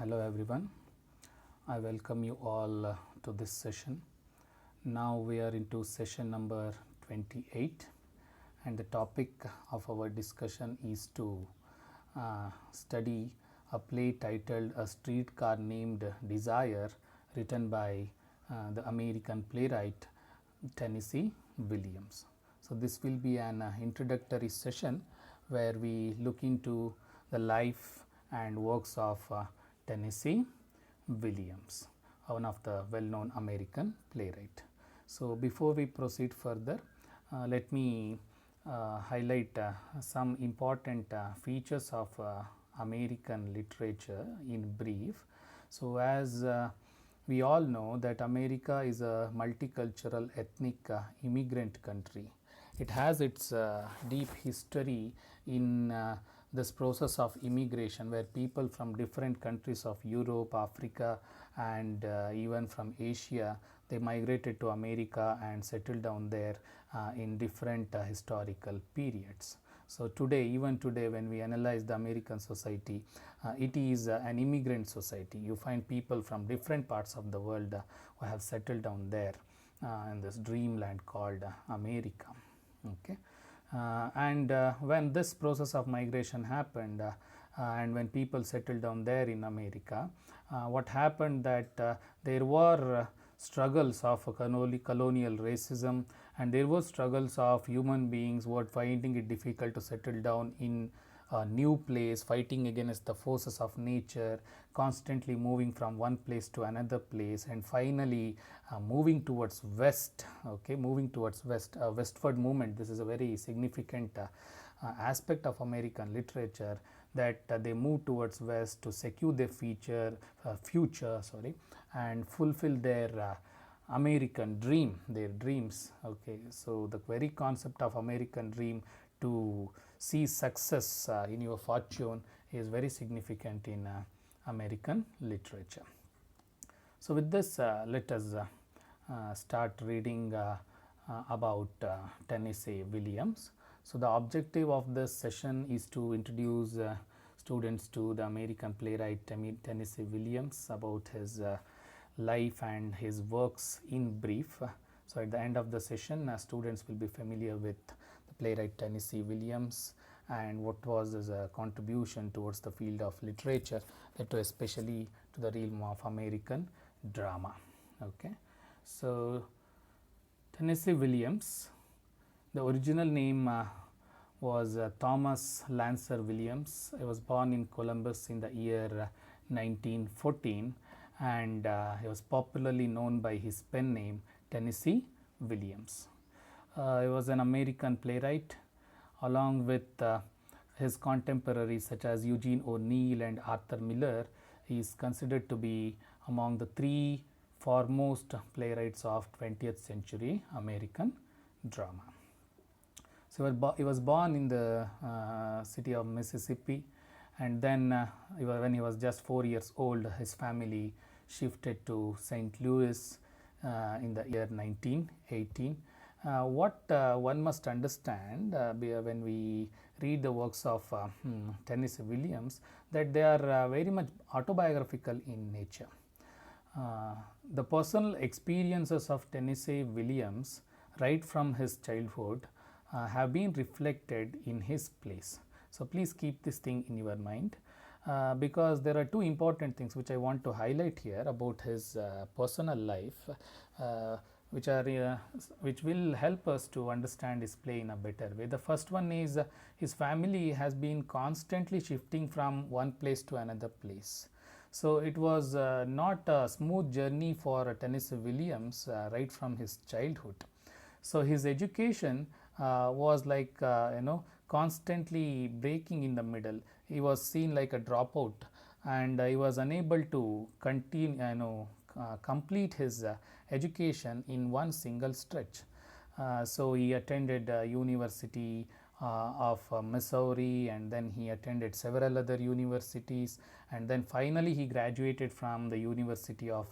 Hello everyone. I welcome you all to this session. Now we are into session number 28 and the topic of our discussion is to study a play titled A Streetcar Named Desire, written by the American playwright Tennessee Williams. So this will be an introductory session where we look into the life and works of Tennessee Williams, one of the well-known American playwright. So before we proceed further, let me highlight some important features of American literature in brief. So as we all know that America is a multicultural ethnic immigrant country. It has its deep history in this process of immigration, where people from different countries of Europe, Africa and even from Asia, they migrated to America and settled down there in different historical periods. So today, even today, when we analyze the American society, it is an immigrant society. You find people from different parts of the world who have settled down there in this dreamland called America. Okay. And when this process of migration happened and when people settled down there in America, what happened that there were struggles of colonial racism, and there were struggles of human beings who were finding it difficult to settle down in a new place, fighting against the forces of nature, constantly moving from one place to another place, and finally moving towards west. Okay, moving towards west, westward movement. This is a very significant aspect of American literature, that they move towards west to secure their future, and fulfill their American dream, their dreams. Okay, so the very concept of American dream, to see success in your fortune, is very significant in American literature. So with this, let us start reading about Tennessee Williams. So the objective of this session is to introduce students to the American playwright Tennessee Williams, about his life and his works in brief. So at the end of the session, students will be familiar with the playwright Tennessee Williams and what was his contribution towards the field of literature, especially to the realm of American drama. Okay, so Tennessee Williams, the original name was Thomas Lancer Williams. He was born in Columbus in the year 1914, and he was popularly known by his pen name Tennessee Williams. He was an American playwright. Along with his contemporaries such as Eugene O'Neill and Arthur Miller, he is considered to be among the three foremost playwrights of 20th century American drama. So he was born in the city of Mississippi, and then when he was just 4 years old, his family shifted to St. Louis in the year 1918. What one must understand when we read the works of Tennessee Williams, that they are very much autobiographical in nature. The personal experiences of Tennessee Williams right from his childhood have been reflected in his plays. So please keep this thing in your mind, because there are two important things which I want to highlight here about his personal life, which will help us to understand his play in a better way. The first one is his family has been constantly shifting from one place to another place. So it was not a smooth journey for Tennessee Williams right from his childhood. So his education was like constantly breaking in the middle. He was seen like a dropout, and he was unable to continue complete his education in one single stretch. So he attended University of Missouri, and then he attended several other universities, and then finally he graduated from the University of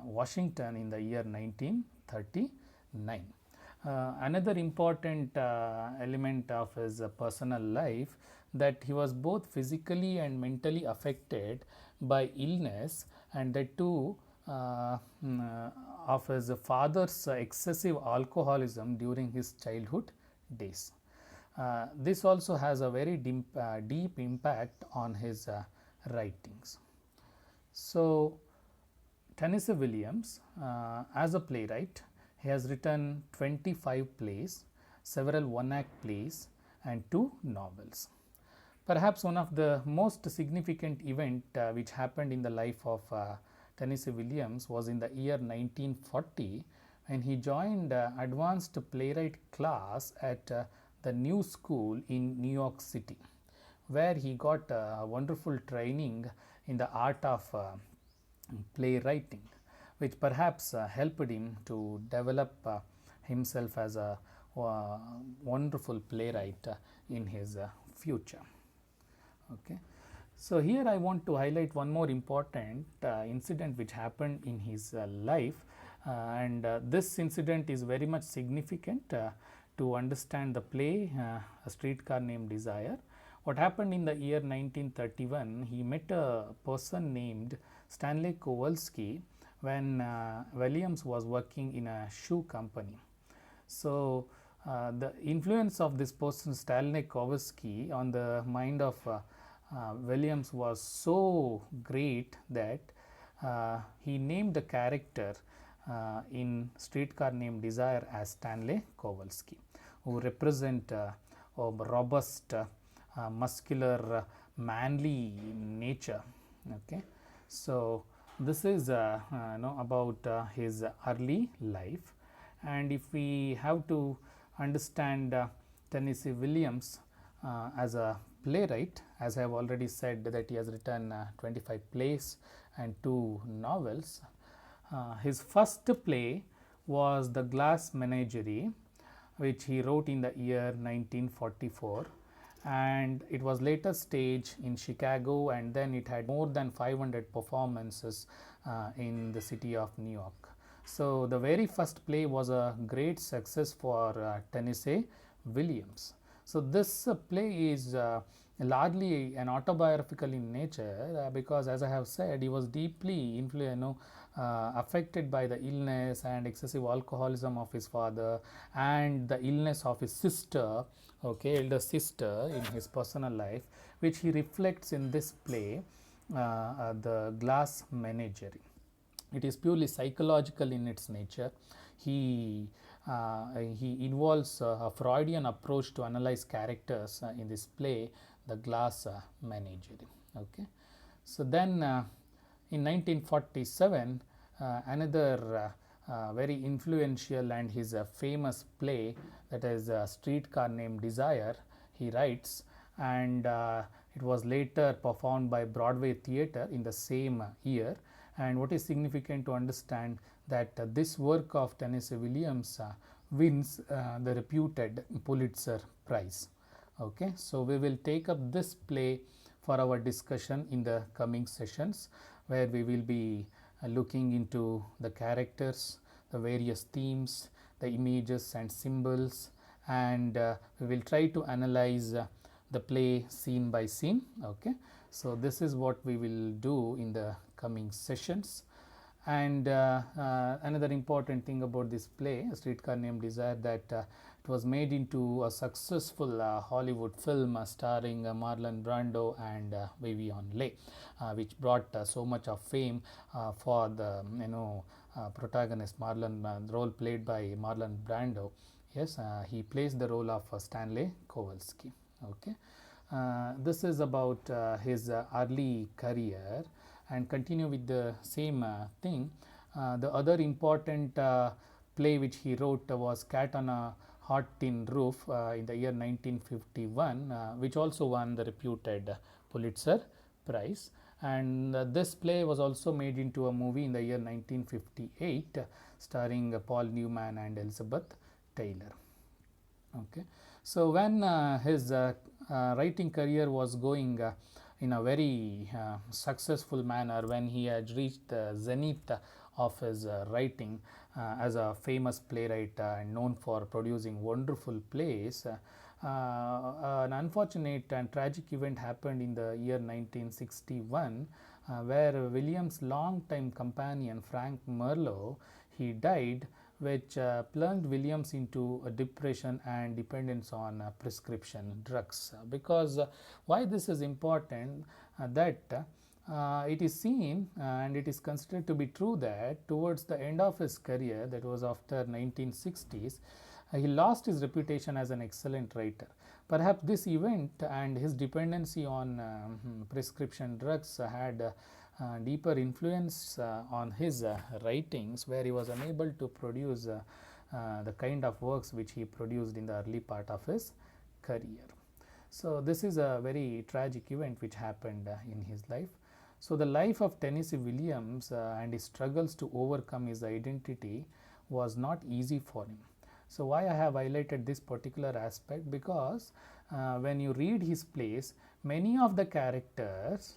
Washington in the year 1939. Another important element of his personal life, that he was both physically and mentally affected by illness, and that too of his father's excessive alcoholism during his childhood days. This also has a very deep impact on his writings. So, Tennessee Williams, as a playwright, he has written 25 plays, several one-act plays, and 2 novels. Perhaps one of the most significant event which happened in the life of Tennessee Williams was in the year 1940, when he joined advanced playwright class at the New School in New York City, where he got wonderful training in the art of playwriting, which perhaps helped him to develop himself as a wonderful playwright in his future. Okay. So, here I want to highlight one more important incident which happened in his life, and this incident is very much significant to understand the play A Streetcar Named Desire. What happened in the year 1931, he met a person named Stanley Kowalski when Williams was working in a shoe company. So, the influence of this person Stanley Kowalski on the mind of Williams was so great that he named the character in Streetcar Named Desire as Stanley Kowalski, who represent a robust, muscular, manly nature. Okay. So, this is about his early life, and if we have to understand Tennessee Williams as a playwright, as I have already said that he has written 25 plays and 2 novels. His first play was The Glass Menagerie, which he wrote in the year 1944, and it was later staged in Chicago, and then it had more than 500 performances in the city of New York. So, the very first play was a great success for Tennessee Williams. So, this play is largely an autobiographical in nature, because as I have said, he was deeply affected by the illness and excessive alcoholism of his father and the illness of his sister, elder sister, in his personal life, which he reflects in this play, The Glass Menagerie. It is purely psychological in its nature. He involves a Freudian approach to analyze characters in this play, The Glass Menagerie. Okay. So, then in 1947, another very influential and his famous play, that is A Streetcar Named Desire, he writes, and it was later performed by Broadway Theatre in the same year. And what is significant to understand, that this work of Tennessee Williams wins the reputed Pulitzer Prize. Okay. So, we will take up this play for our discussion in the coming sessions, where we will be looking into the characters, the various themes, the images and symbols, and we will try to analyze the play scene by scene. Okay. So, this is what we will do in the coming sessions. And another important thing about this play, A Streetcar Named Desire, that it was made into a successful Hollywood film starring Marlon Brando and Vivian Leigh, which brought so much of fame for the protagonist the role played by Marlon Brando. Yes, he plays the role of Stanley Kowalski. Okay. This is about his early career, and continue with the same thing. The other important play which he wrote was Cat on a Hot Tin Roof in the year 1951, which also won the reputed Pulitzer Prize. And this play was also made into a movie in the year 1958, starring Paul Newman and Elizabeth Taylor. Okay. So, when his writing career was going in a very successful manner, when he had reached the zenith of his writing as a famous playwright known for producing wonderful plays. An unfortunate and tragic event happened in the year 1961 where William's longtime companion Frank Merlo, he died, which plunged Williams into a depression and dependence on prescription drugs. Because why this is important, that it is seen and it is considered to be true that towards the end of his career, that was after 1960s, he lost his reputation as an excellent writer. Perhaps this event and his dependency on prescription drugs had deeper influence on his writings, where he was unable to produce the kind of works which he produced in the early part of his career. So this is a very tragic event which happened in his life. So the life of Tennessee Williams and his struggles to overcome his identity was not easy for him. So why I have highlighted this particular aspect? Because when you read his plays, many of the characters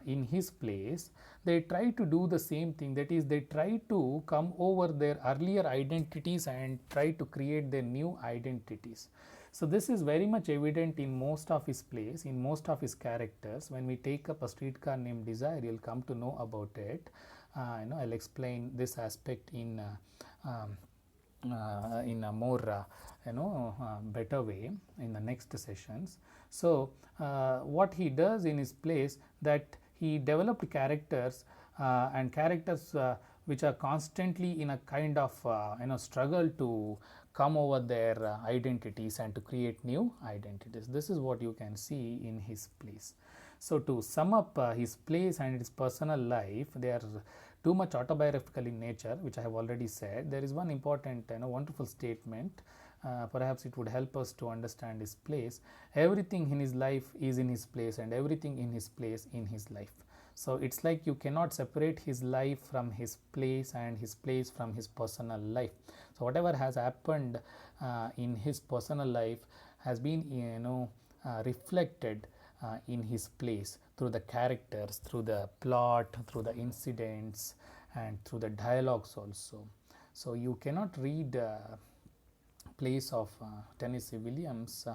in his plays, they try to do the same thing, that is, they try to come over their earlier identities and try to create their new identities. So this is very much evident in most of his plays, in most of his characters. When we take up A Streetcar Named Desire, you'll come to know about it. I'll explain this aspect in a more better way in the next sessions. So what he does in his plays, that he developed characters and characters which are constantly in a kind of struggle to come over their identities and to create new identities. This is what you can see in his plays. So to sum up his plays and his personal life, they are too much autobiographical in nature, which I have already said. There is one important wonderful statement, perhaps it would help us to understand his plays. Everything in his life is in his plays, and everything in his plays in his life. So it's like you cannot separate his life from his plays and his plays from his personal life. So whatever has happened in his personal life has been reflected in his plays through the characters, through the plot, through the incidents, and through the dialogues also. So you cannot read plays of Tennessee Williams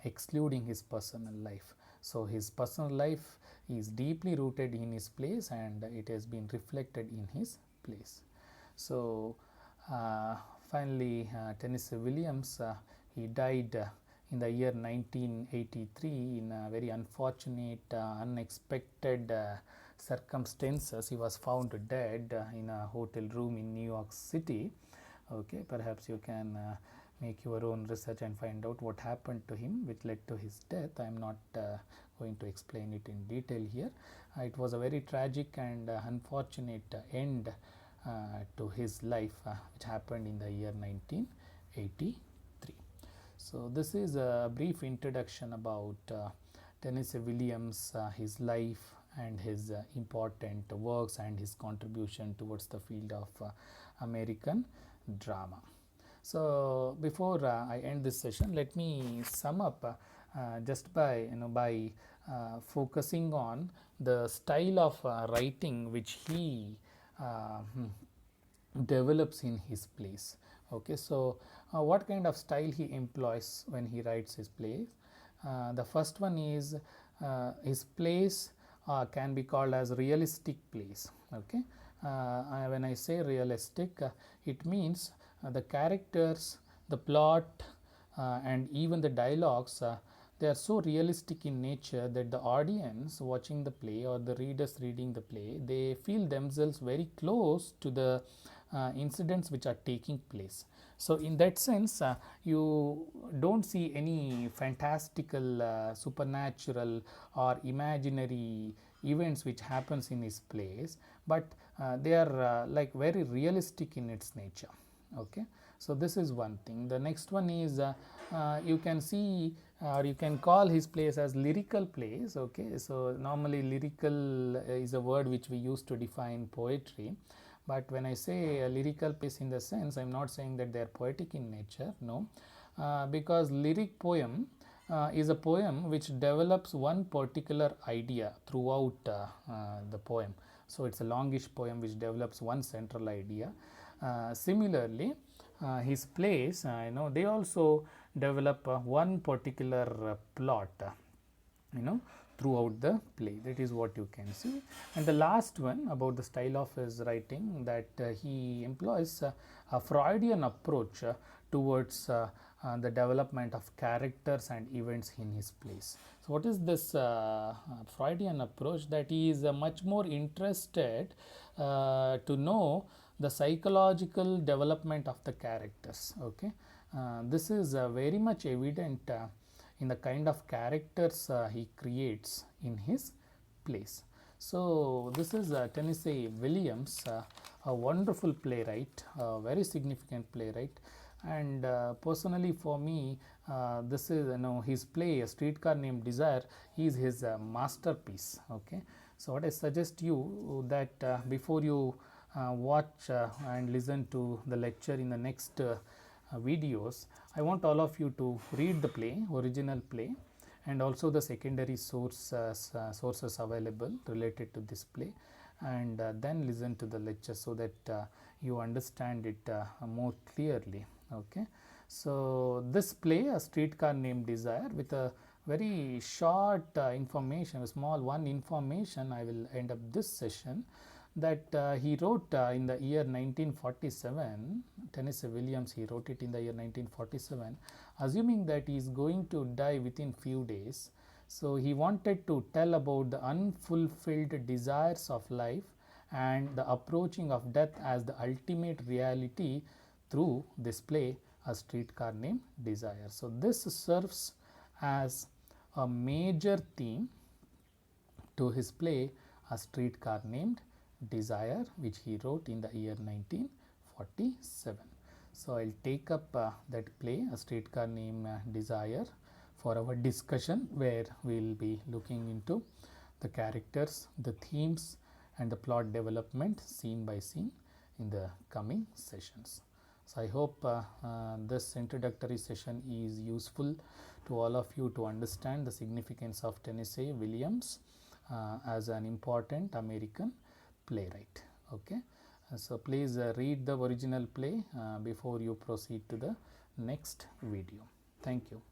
excluding his personal life. So his personal life is deeply rooted in his plays, and it has been reflected in his plays. So finally, Tennessee Williams, he died in the year 1983 in a very unfortunate, unexpected circumstances. He was found dead in a hotel room in New York City. Okay, perhaps you can make your own research and find out what happened to him which led to his death. I am not going to explain it in detail here. It was a very tragic and unfortunate end to his life which happened in the year 1983. So this is a brief introduction about Tennessee Williams, his life and his important works and his contribution towards the field of American drama. So before I end this session, let me sum up just by focusing on the style of writing which he develops in his plays. Okay, so what kind of style he employs when he writes his plays? The first one is his plays can be called as realistic plays. Okay, when I say realistic, it means the characters, the plot, and even the dialogues, they are so realistic in nature that the audience watching the play or the readers reading the play, they feel themselves very close to the incidents which are taking place. So in that sense, you don't see any fantastical, supernatural or imaginary events which happens in his plays, but they are like very realistic in its nature. Okay, so this is one thing. The next one is you can see or you can call his plays as lyrical plays. Okay, so normally lyrical is a word which we use to define poetry, but when I say lyrical plays in the sense, I am not saying that they are poetic in nature, no, because lyric poem is a poem which develops one particular idea throughout the poem. So it's a longish poem which develops one central idea. Similarly, his plays, they also develop one particular plot, throughout the play. That is what you can see. And the last one about the style of his writing, that he employs a Freudian approach towards the development of characters and events in his plays. So what is this Freudian approach? That he is much more interested to know the psychological development of the characters. Okay, this is very much evident in the kind of characters he creates in his plays. So this is Tennessee Williams, a wonderful playwright, a very significant playwright, and personally for me, this is his play A Streetcar Named Desire is his masterpiece. Okay, so what I suggest you that before you watch and listen to the lecture in the next videos, I want all of you to read the play, original play, and also the secondary sources available related to this play, and then listen to the lecture so that you understand it more clearly. Okay, so this play, A Streetcar Named Desire, with a very short information, a small one information, I will end up this session, that he wrote in the year 1947. Tennessee Williams, he wrote it in the year 1947, assuming that he is going to die within few days. So he wanted to tell about the unfulfilled desires of life and the approaching of death as the ultimate reality through this play, A Streetcar Named Desire. So this serves as a major theme to his play, A Streetcar Named Desire, which he wrote in the year 1947. So I'll take up that play, A Streetcar Named Desire, for our discussion, where we'll be looking into the characters, the themes, and the plot development scene by scene in the coming sessions. So I hope this introductory session is useful to all of you to understand the significance of Tennessee Williams as an important American playwright. Okay, so please read the original play before you proceed to the next video. Thank you.